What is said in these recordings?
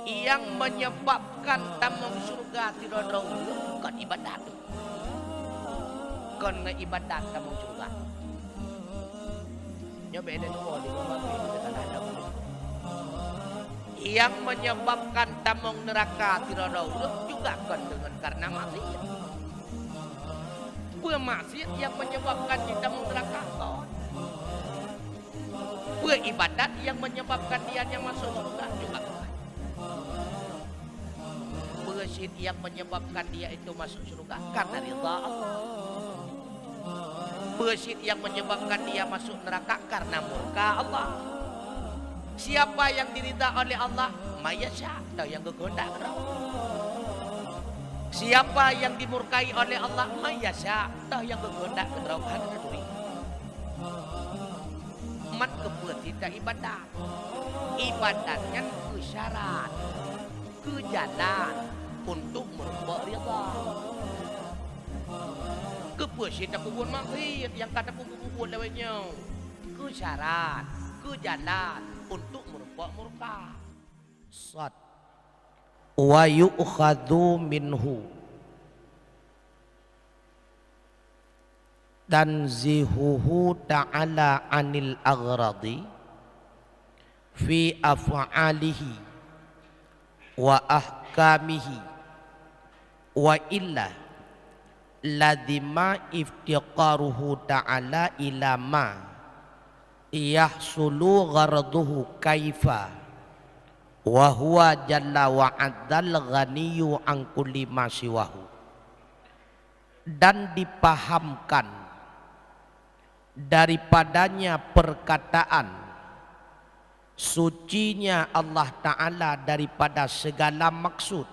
yang menyebabkan tamang surga tidak kan ibadat. Kan ibadat tamang surga. Nya beda tuh di bawah itu ada. Yang menyebabkan tamang neraka tidak juga kan dengan karena maksiat. Maksiat yang menyebabkan di tamang neraka kan. Ibadat yang menyebabkan dia masuk surga juga. Bersyid yang menyebabkan dia itu masuk surga karena ridha Allah. Bersyid yang menyebabkan dia masuk neraka karena murka Allah. Siapa yang diridha oleh Allah? Mayasya, atau yang kehendak. Siapa yang dimurkai oleh Allah? Mayasya, atau yang kehendak keterauhan kedui. Mat kebuat tidak ibadat. Ibadatnya ke syarat, ke jalan untuk merubah ridha. Kepuasan tak kubun maksud yang kata kubun lewatnya ke syarat, ke jalan untuk merubah murka. Sad wa yu'khadhu minhu tanzihuhu ta'ala anil aghradi fi af'alihi wa ahkamihi wa illa ladhima iftiqaruhu ta'ala ila ma yahsulu gharduhu kaifa wa huwa jalla wa adzal ghaniyyu an kulli ma siwahu. Dan dipahamkan daripadanya perkataan sucinya Allah Ta'ala daripada segala maksud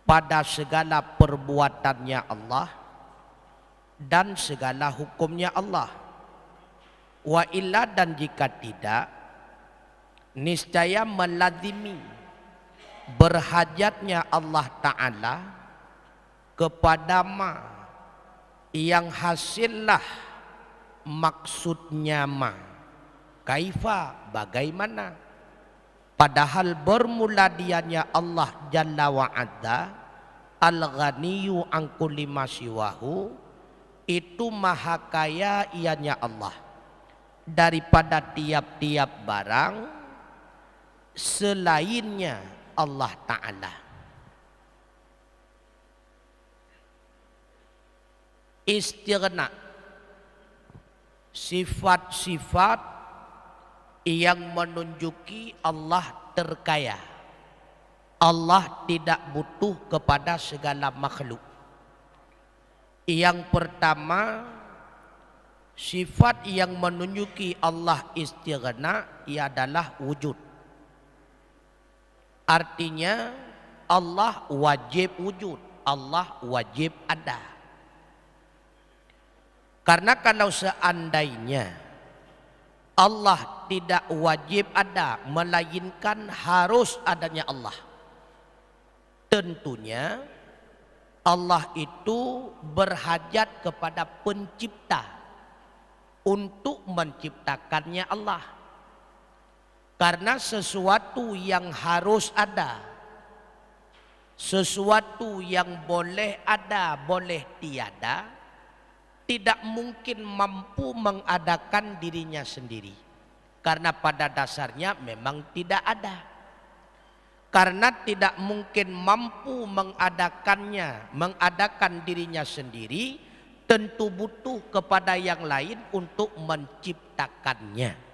pada segala perbuatannya Allah dan segala hukumnya Allah. Wa illa, dan jika tidak, niscaya melazimi berhajatnya Allah Ta'ala kepada ma yang hasillah maksudnya ma. Kaifa, bagaimana? Padahal bermula dianya Allah Jalla wa Azza Al-Ghaniyyu an kulli ma siwahu, itu maha kaya ianya Allah daripada tiap-tiap barang selainnya Allah Ta'ala. Istighna, sifat-sifat yang menunjuki Allah terkaya. Allah tidak butuh kepada segala makhluk. Yang pertama, sifat yang menunjuki Allah istighna adalah wujud. Artinya Allah wajib wujud, Allah wajib ada. Karena kalau seandainya Allah tidak wajib ada, melainkan harus adanya Allah, tentunya Allah itu berhajat kepada pencipta untuk menciptakannya Allah. Karena sesuatu yang harus ada, sesuatu yang boleh ada, boleh tiada, tidak mungkin mampu mengadakan dirinya sendiri. Karena pada dasarnya memang tidak ada. Karena tidak mungkin mampu mengadakannya, mengadakan dirinya sendiri, tentu butuh kepada yang lain untuk menciptakannya.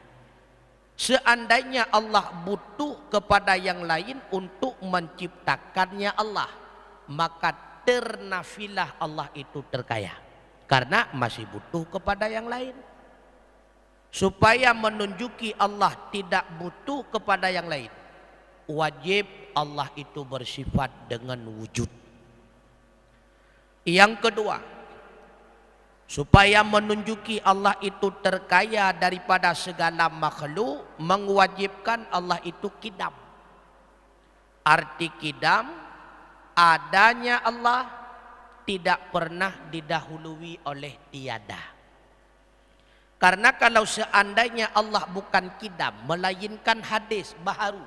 Seandainya Allah butuh kepada yang lain untuk menciptakannya Allah, maka ternafilah Allah itu terkaya. Karena masih butuh kepada yang lain. Supaya menunjuki Allah tidak butuh kepada yang lain, wajib Allah itu bersifat dengan wujud. Yang kedua, supaya menunjuki Allah itu terkaya daripada segala makhluk, mewajibkan Allah itu kidam. Arti kidam, adanya Allah tidak pernah didahului oleh tiada. Karena kalau seandainya Allah bukan kidam, melainkan hadis baharu,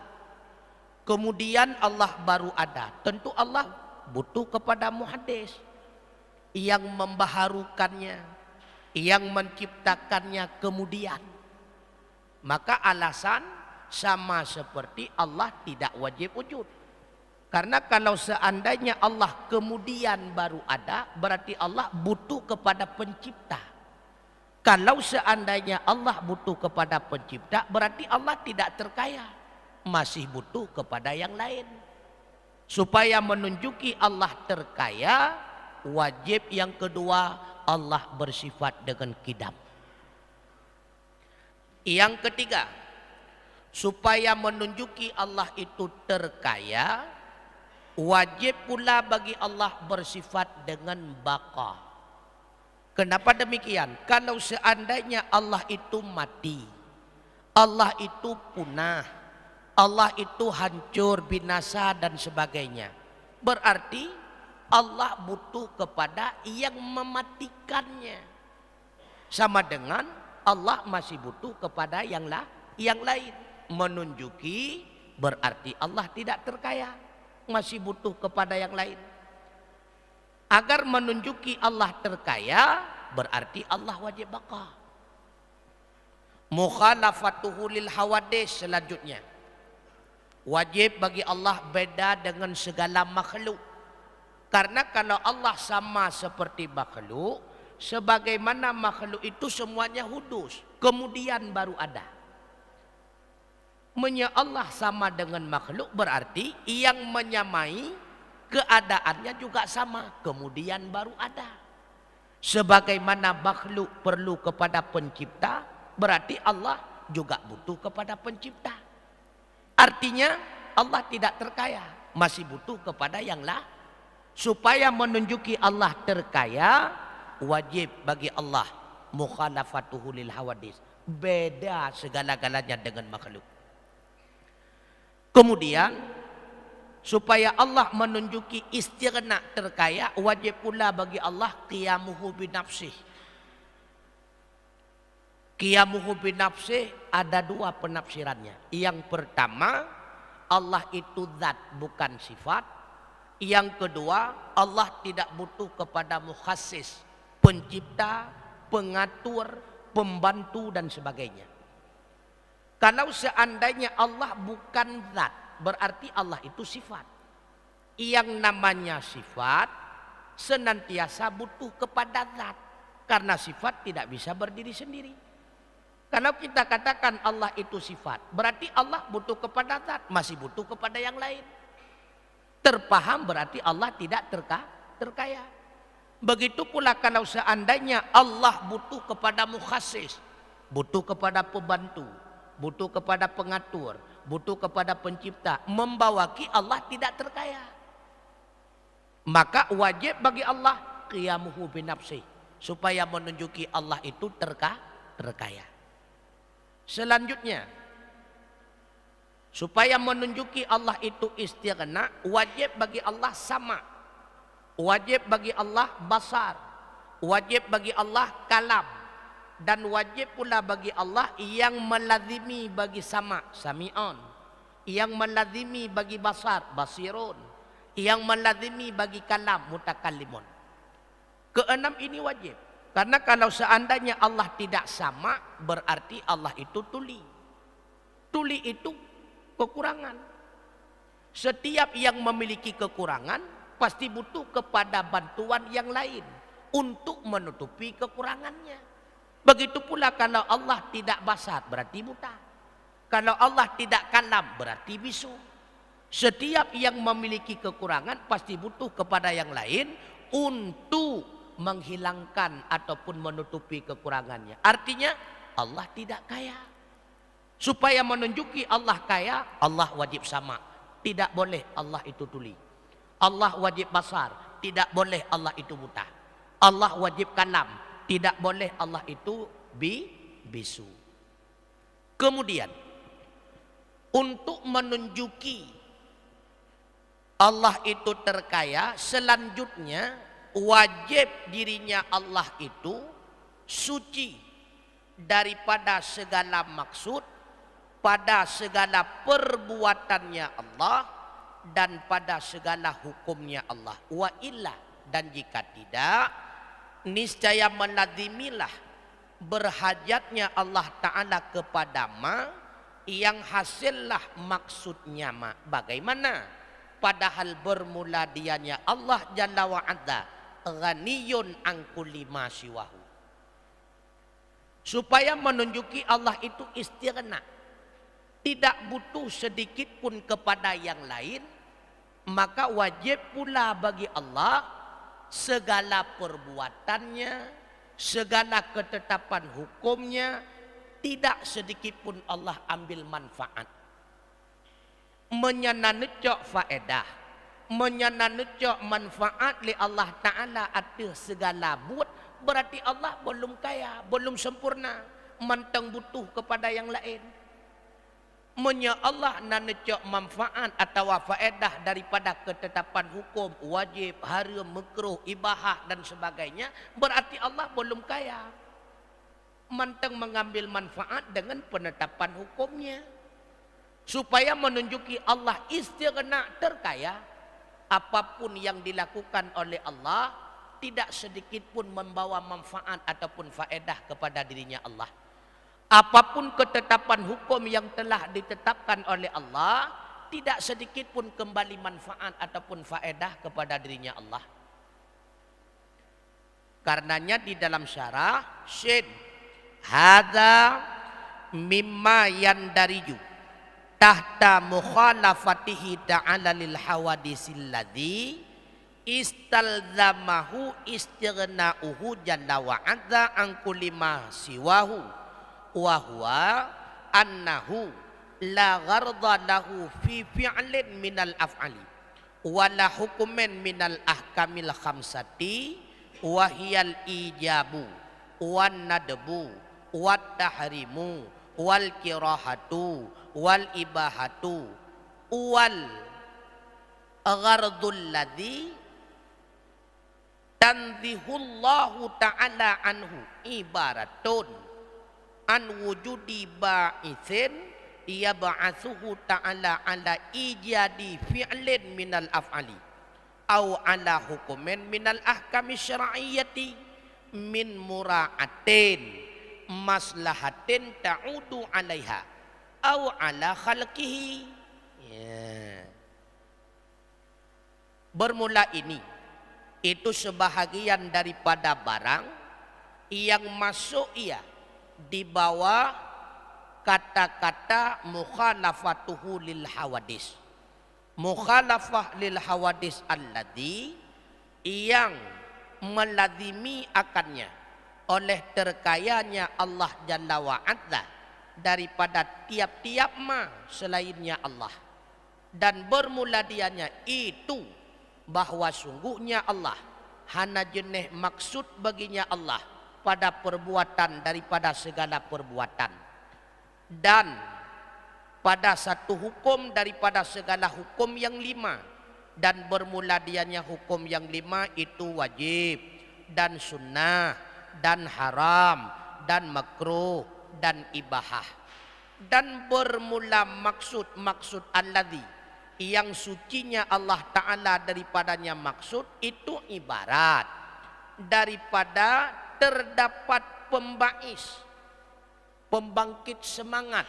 kemudian Allah baru ada. Tentu Allah butuh kepada muhaddis yang membaharukannya, yang menciptakannya kemudian. Maka alasan sama seperti Allah tidak wajib wujud. Karena kalau seandainya Allah kemudian baru ada, berarti Allah butuh kepada pencipta. Kalau seandainya Allah butuh kepada pencipta, berarti Allah tidak terkaya, masih butuh kepada yang lain. Supaya menunjuki Allah terkaya, wajib yang kedua, Allah bersifat dengan qidam. Yang ketiga, supaya menunjuki Allah itu terkaya, wajib pula bagi Allah bersifat dengan baqa. Kenapa demikian? Kalau seandainya Allah itu mati, Allah itu punah, Allah itu hancur, binasa dan sebagainya, berarti Allah butuh kepada yang mematikannya. Sama dengan Allah masih butuh kepada yang lain. Menunjuki berarti Allah tidak terkaya, masih butuh kepada yang lain. Agar menunjuki Allah terkaya, berarti Allah wajib baqa. Mukhalafatuhu lil hawadis selanjutnya. Wajib bagi Allah beda dengan segala makhluk. Karena kalau Allah sama seperti makhluk, sebagaimana makhluk itu semuanya hudus, kemudian baru ada. Allah sama dengan makhluk berarti yang menyamai keadaannya juga sama, kemudian baru ada. Sebagaimana makhluk perlu kepada pencipta, berarti Allah juga butuh kepada pencipta. Artinya Allah tidak terkaya, masih butuh kepada yang lain. Supaya menunjuki Allah terkaya, wajib bagi Allah mukhalafatuhu lil hawadis, beda segala-galanya dengan makhluk. Kemudian supaya Allah menunjuki istighna terkaya, wajib pula bagi Allah qiyamuhu binafsih. Qiyamuhu binafsih ada dua penafsirannya. Yang pertama, Allah itu zat bukan sifat. Yang kedua, Allah tidak butuh kepada mukhassis, pencipta, pengatur, pembantu dan sebagainya. Kalau seandainya Allah bukan zat, berarti Allah itu sifat. Yang namanya sifat senantiasa butuh kepada zat, karena sifat tidak bisa berdiri sendiri. Kalau kita katakan Allah itu sifat, berarti Allah butuh kepada zat, masih butuh kepada yang lain. Terpaham berarti Allah tidak terkaya. Begitu pula kalau seandainya Allah butuh kepada mukhassis, butuh kepada pembantu, butuh kepada pengatur, butuh kepada pencipta, membawaki Allah tidak terkaya. Maka wajib bagi Allah qiyamuhu binafsih, supaya menunjuki Allah itu terkaya. Selanjutnya, supaya menunjuki Allah itu istighna, wajib bagi Allah sama. Wajib bagi Allah basar. Wajib bagi Allah kalam. Dan wajib pula bagi Allah yang melazimi bagi sama, sami'un. Yang melazimi bagi basar, basirun. Yang melazimi bagi kalam, mutakallimun. Keenam ini wajib. Karena kalau seandainya Allah tidak sama, berarti Allah itu tuli. Tuli itu kekurangan. Setiap yang memiliki kekurangan pasti butuh kepada bantuan yang lain untuk menutupi kekurangannya. Begitu pula kalau Allah tidak basar berarti buta. Kalau Allah tidak kalam berarti bisu. Setiap yang memiliki kekurangan pasti butuh kepada yang lain untuk menghilangkan ataupun menutupi kekurangannya. Artinya Allah tidak kaya. Supaya menunjuki Allah kaya, Allah wajib sama. Tidak boleh Allah itu tuli. Allah wajib basar, tidak boleh Allah itu buta. Allah wajib kalam, tidak boleh Allah itu bisu. Kemudian, untuk menunjuki Allah itu terkaya, selanjutnya wajib dirinya Allah itu suci daripada segala maksud pada segala perbuatannya Allah dan pada segala hukumnya Allah. Wa illa, dan jika tidak, niscaya melazimilah berhajatnya Allah Ta'ala kepada ma yang hasillah maksudnya ma. Bagaimana? Padahal bermula dianya Allah Jalla wa'ala ghaniyun an kulli ma siwahu. Supaya menunjuki Allah itu istighna, tidak butuh sedikit pun kepada yang lain, maka wajib pula bagi Allah segala perbuatannya, segala ketetapan hukumnya, tidak sedikit pun Allah ambil manfaat. Menyananecok faedah, menyananecok manfaat li Allah Ta'ala atas segala buat, berarti Allah belum kaya, belum sempurna, mantang butuh kepada yang lain. Menya Allah nanecok manfaat atau faedah daripada ketetapan hukum, wajib, haram, makruh, ibahah dan sebagainya, berarti Allah belum kaya, mantang mengambil manfaat dengan penetapan hukumnya. Supaya menunjuki Allah istighna, terkaya, apapun yang dilakukan oleh Allah tidak sedikit pun membawa manfaat ataupun faedah kepada dirinya Allah. Apapun ketetapan hukum yang telah ditetapkan oleh Allah tidak sedikit pun kembali manfaat ataupun faedah kepada dirinya Allah. Karenanya di dalam syarah Syed hadza mimma yandariju tahta mukhalafatihi ta'ala lil hawadisil ladzi istalzamahu istighna'uhu jalla wa azza an kulli ma siwahu wa huwa annahu la gharda lahu fi fi'lin minal af'ali wa la hukmin minal ahkamil khamsati wa hiyal ijabu wan nadbu wat tahrimu wal kirahatu wal ibahatu wal ghardul ladzi tanzihullahu ta'ala anhu ibaratun an wujudi ba'ithin yab'atsuhu ta'ala ala ijadi fi'lin minal af'ali au ala hukumin minal ahkami syar'iyyati min mura'atin maslahatin ta'udu alaiha au ala khalqihi. Bermula ini itu sebahagian daripada barang yang masuk ia di bawah kata-kata mukhalafatuhu lil hawadis. Mukhalafah lil hawadis alladzi yang melazimi akannya oleh terkayanya Allah Jalla wa'ala daripada tiap-tiap ma selainnya Allah. Dan bermula dianya itu bahwa sungguhnya Allah hana jenih maksud baginya Allah pada perbuatan daripada segala perbuatan, dan pada satu hukum daripada segala hukum yang lima. Dan bermula dianya hukum yang lima itu wajib dan sunnah dan haram dan makruh dan ibahah. Dan bermula maksud alladzi yang sucinya Allah Ta'ala daripadanya maksud itu ibarat daripada terdapat pembangkit semangat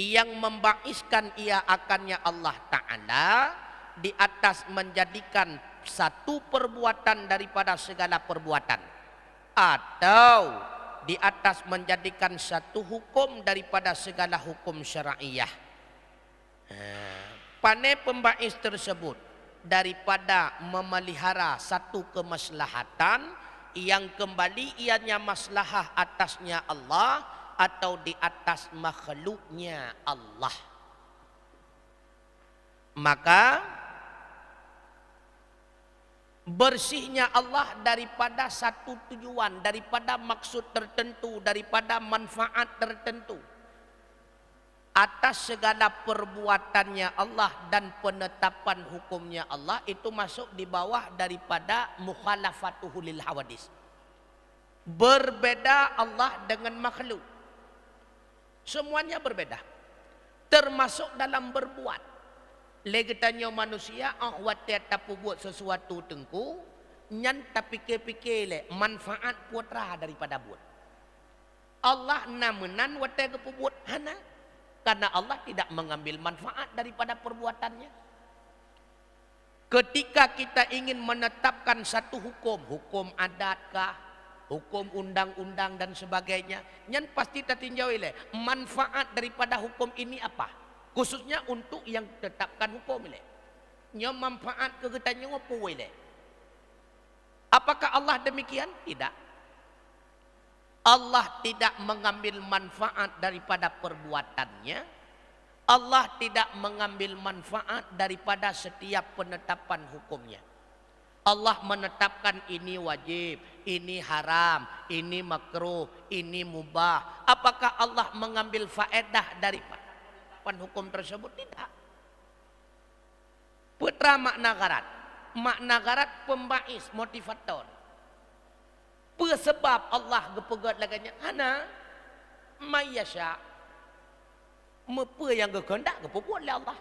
yang membaiskan ia akannya Allah Ta'ala di atas menjadikan satu perbuatan daripada segala perbuatan, atau di atas menjadikan satu hukum daripada segala hukum syar'iyah. Pandai pembais tersebut daripada memelihara satu kemaslahatan yang kembali ianya maslahah atasnya Allah atau di atas makhluknya Allah. Maka bersihnya Allah daripada satu tujuan, daripada maksud tertentu, daripada manfaat tertentu atas segala perbuatannya Allah dan penetapan hukumnya Allah, itu masuk di bawah daripada mukhalafatuhu lil hawadis. Berbeda Allah dengan makhluk. Semuanya berbeda. Termasuk dalam berbuat. Legetanya manusia, watia tapu buat sesuatu tengku, nyan tapi pikir-pikir le manfaat putra daripada buat. Allah namenan watia kepu buat hana, karena Allah tidak mengambil manfaat daripada perbuatannya. Ketika kita ingin menetapkan satu hukum, hukum adatkah, hukum undang-undang dan sebagainya, nyan pasti tertinjau le manfaat daripada hukum ini apa? Khususnya untuk yang tetapkan hukum le. Nya manfaat kegetanya ngopo le. Apakah Allah demikian? Tidak. Allah tidak mengambil manfaat daripada perbuatannya. Allah tidak mengambil manfaat daripada setiap penetapan hukumnya. Allah menetapkan ini wajib, ini haram, ini makruh, ini mubah. Apakah Allah mengambil faedah daripada hukum tersebut? Tidak. Putra makna garat. Makna garat pembais, motivator. Sebab Allah gepegat laganya ana mayasya. Apa yang kehendak gepebuat oleh Allah.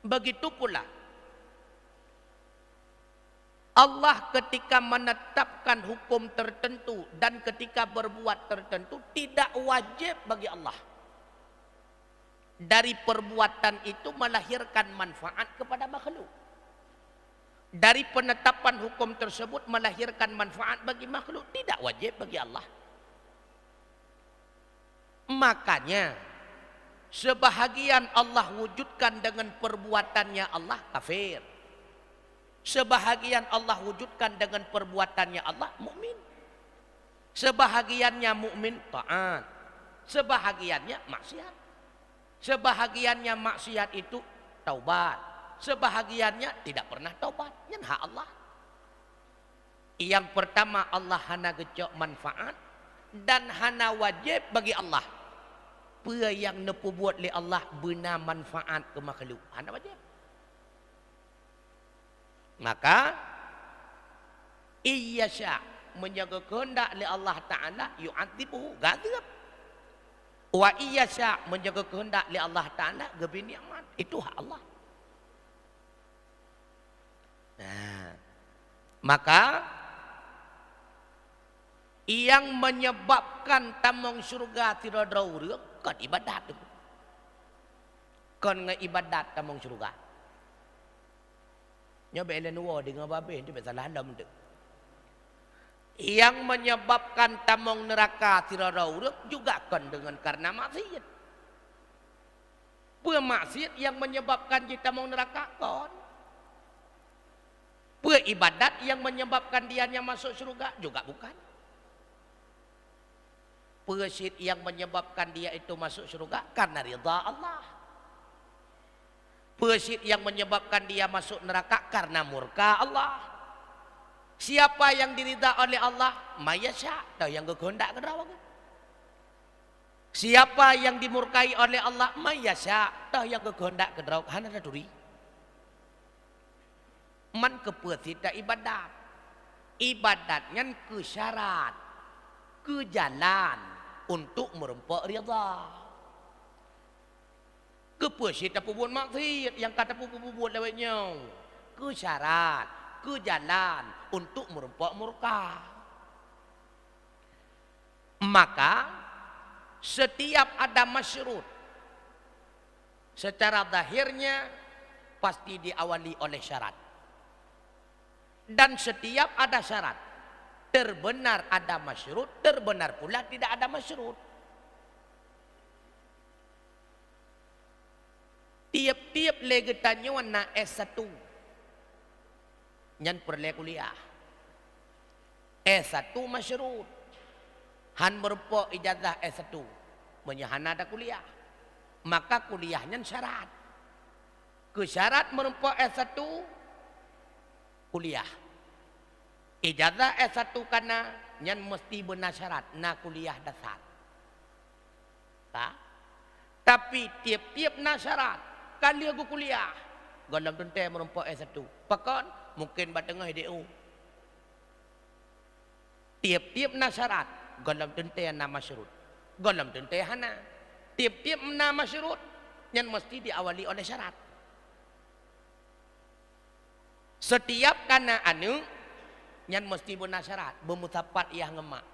Begitu pula Allah ketika menetapkan hukum tertentu dan ketika berbuat tertentu tidak wajib bagi Allah dari perbuatan itu melahirkan manfaat kepada makhluk. Dari penetapan hukum tersebut melahirkan manfaat bagi makhluk, tidak wajib bagi Allah. Makanya sebahagian Allah wujudkan dengan perbuatannya Allah kafir. Sebahagian Allah wujudkan dengan perbuatannya Allah mukmin. Sebahagiannya mukmin taat. Sebahagiannya maksiat. Sebahagiannya maksiat itu taubat. Sebahagiannya tidak pernah taubat. Yang hak Allah. Yang pertama Allah hana gecok manfaat dan hana wajib bagi Allah. Apa yang nepu buat oleh Allah benar manfaat ke makhluk. Hana wajib. Maka iyasya menjaga kehendak oleh Allah Ta'ala yu'adzibuhu ghadab. Wa iyasya menjaga kehendak oleh Allah Ta'ala gabi ni'mat. Itu hak Allah. Nah, maka yang menyebabkan tamong surga tidak daurang kan ibadat itu. Kan ngeibadat tamong surga. Nyoba elenuwa dengan babe itu salah dalam tu. Yang menyebabkan tamong neraka tidak daurang juga kan dengan karena maksiat. Pemaksiat yang menyebabkan kita tamong neraka kan. Ibadat yang menyebabkan dianya masuk surga juga bukan. Pesit yang menyebabkan dia itu masuk surga karena ridha Allah. Pesit yang menyebabkan dia masuk neraka karena murka Allah. Siapa yang diridha oleh Allah? Mayasya, tahu yang kehendak kedawa. Siapa yang dimurkai oleh Allah? Mayasya, tahu yang kehendak kedawa. Hana duri. Man kepesit ibadat. Ibadatnya ke syarat, ke jalan untuk merempak ridha. Kepesit apa buat maksiat yang kata buat lewatnya. Ke syarat, ke jalan untuk merempak murka. Maka setiap ada masyurut secara zahirnya pasti diawali oleh syarat. Dan setiap ada syarat, terbenar ada masyurut, terbenar pula tidak ada masyurut. Tiap-tiap legetannya warna S1 yang perlu kuliah. S1 masyurut. Han merupakan ijazah S1 menyahana ada kuliah. Maka kuliahnya syarat. Ke syarat merupakan S1 kuliah. Ijazah S1 karena yang mesti benar syarat na kuliah dasar. Tapi tiap-tiap na syarat kali aku kuliah dalam tentang merempak S1 pakon mungkin batengah DU. Tiap-tiap na syarat dalam tentang nama syurut. Golem tentu hana. Tiap-tiap nama syurut yang mesti diawali oleh syarat. Setiap kana anu yang mesti benar syarat, bermutapat yang ngemak.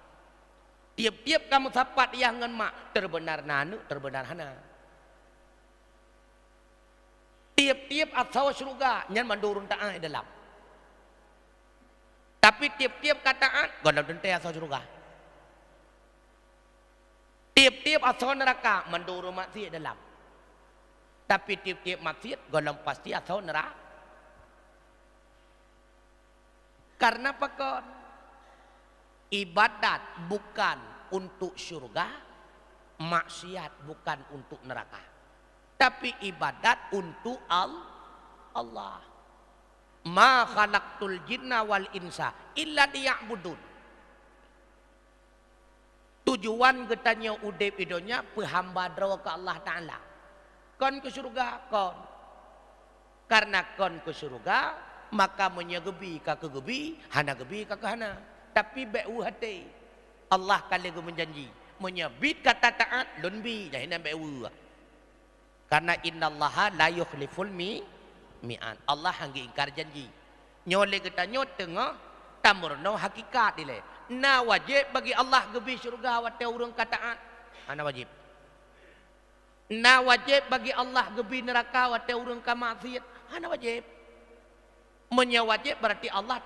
Tiap-tiap kamu tapat yang ngemak, terbenar nanu, terbenar hana. Tiap-tiap asal syurga yang mendurun ta'an dalam. Tapi tiap-tiap kataan golem tentu asal syurga. Tiap-tiap asal neraka mendurun maksiat dalam. Tapi tiap-tiap maksiat golem pasti asal neraka. Karena pakon ibadat bukan untuk syurga, maksiat bukan untuk neraka. Tapi ibadat untuk Allah. Ma khalaqtul jinna wal insa illa liya'budun. Tujuan getanya udep idonya pehamba draw ke Allah Ta'ala. Kon ke syurga kon. Karena kon ke syurga, maka menyegebi ka kegebi, hana gebi ka hana. Tapi be'u hati. Allah kali menjanji, menyebit kata taat lunbi jahina be'u. Karena innallaha la yukhliful mi'an. Allah hanggi ingkar janji. Nyole kita nyot tengah tamurno hakikat dile. Na wajib bagi Allah gebi syurga wa urang kataan. Ana wajib. Na wajib bagi Allah gebi neraka wa urang ka maksiat. Ana wajib. Menyawajib berarti Allah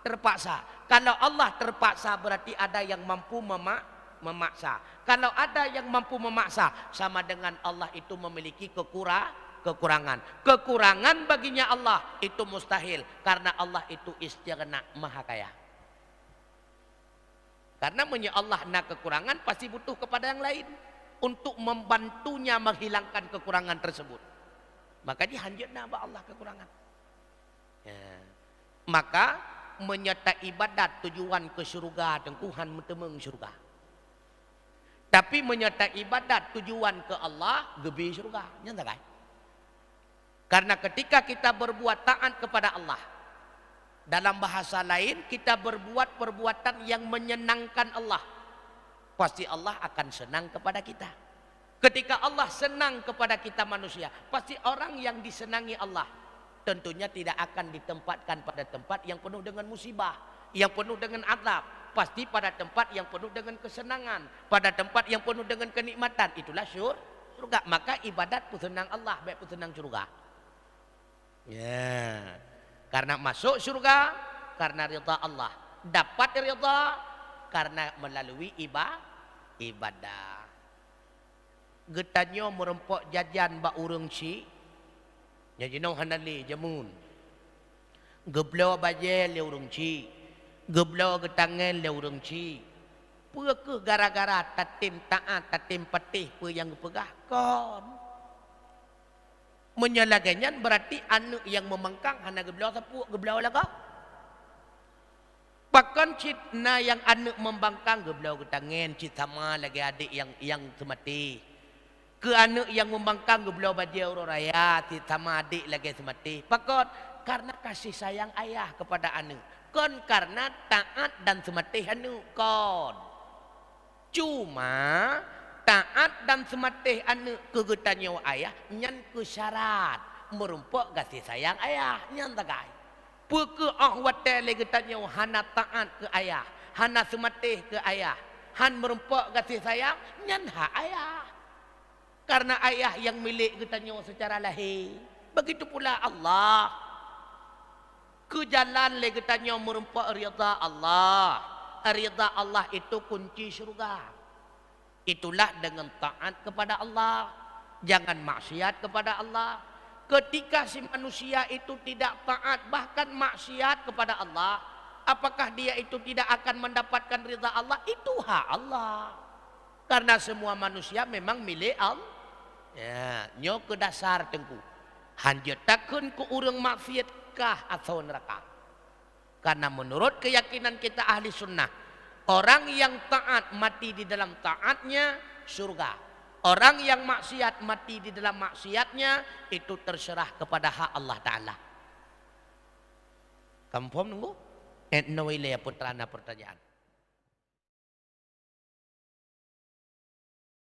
terpaksa. Kalau Allah terpaksa berarti ada yang mampu memaksa. Kalau ada yang mampu memaksa, sama dengan Allah itu memiliki kekurangan. Kekurangan baginya Allah itu mustahil. Karena Allah itu istighna, maha kaya. Karena Allah nak kekurangan pasti butuh kepada yang lain. Untuk membantunya menghilangkan kekurangan tersebut. Maka dihanjutna Allah kekurangan. Ya. Maka menyertai ibadat tujuan ke syurga dan Tuhan mentemeng syurga. Tapi menyertai ibadat tujuan ke Allah gebi syurga. Nyata kan? Karena ketika kita berbuat taat kepada Allah, dalam bahasa lain kita berbuat perbuatan yang menyenangkan Allah, pasti Allah akan senang kepada kita. Ketika Allah senang kepada kita manusia, pasti orang yang disenangi Allah tentunya tidak akan ditempatkan pada tempat yang penuh dengan musibah, yang penuh dengan azab. Pasti pada tempat yang penuh dengan kesenangan, pada tempat yang penuh dengan kenikmatan. Itulah surga. Maka ibadat pun senang Allah, baik pun senang surga. Ya, karena masuk surga karena ridha Allah, dapat ridha karena melalui ibadah. Getanyo merempok jajan ba urang ci. Jajinong hanali jamun. Geblo baje le urang ci. Geblo getangan le urang ci. Pua ke gara-gara tatim taat, tatim patih pua yang pegah kon. Menyalagannya berarti anu yang memengkang hana geblau sapu geblau laga. Pakan citna yang anu membangkang geblau getangen cit sama lagi adik yang semati. Ke anu yang membangkang geblau bajau raya cit sama adik lagi semati. Pakan karena kasih sayang ayah kepada anu. Kon karena taat dan semati anu kon. Cuma taat dan sematih anu kegetannya ayah nyan ke syarat merumpok kasih sayang ayah nyan tagai puke ahwate legetannya hana taat ke ayah hana sematih ke ayah han merumpok kasih sayang nyan ha ayah karena ayah yang milik getannya secara lahir. Begitu pula Allah ke jalan legetannya merumpok ridha Allah. Ridha Allah itu kunci syurga. Itulah dengan taat kepada Allah, jangan maksiat kepada Allah. Ketika si manusia itu tidak taat bahkan maksiat kepada Allah, apakah dia itu tidak akan mendapatkan ridha Allah? Itu hak Allah. Karena semua manusia memang milik Allah. Ya, nyo ke dasar tengku. Hanjetakeun ku urang maksiat kah atau neraka? Karena menurut keyakinan kita ahli sunnah, orang yang taat mati di dalam taatnya surga. Orang yang maksiat mati di dalam maksiatnya itu terserah kepada hak Allah Ta'ala. Kamu paham nunggu? Etno wilayah putrana pertanyaan.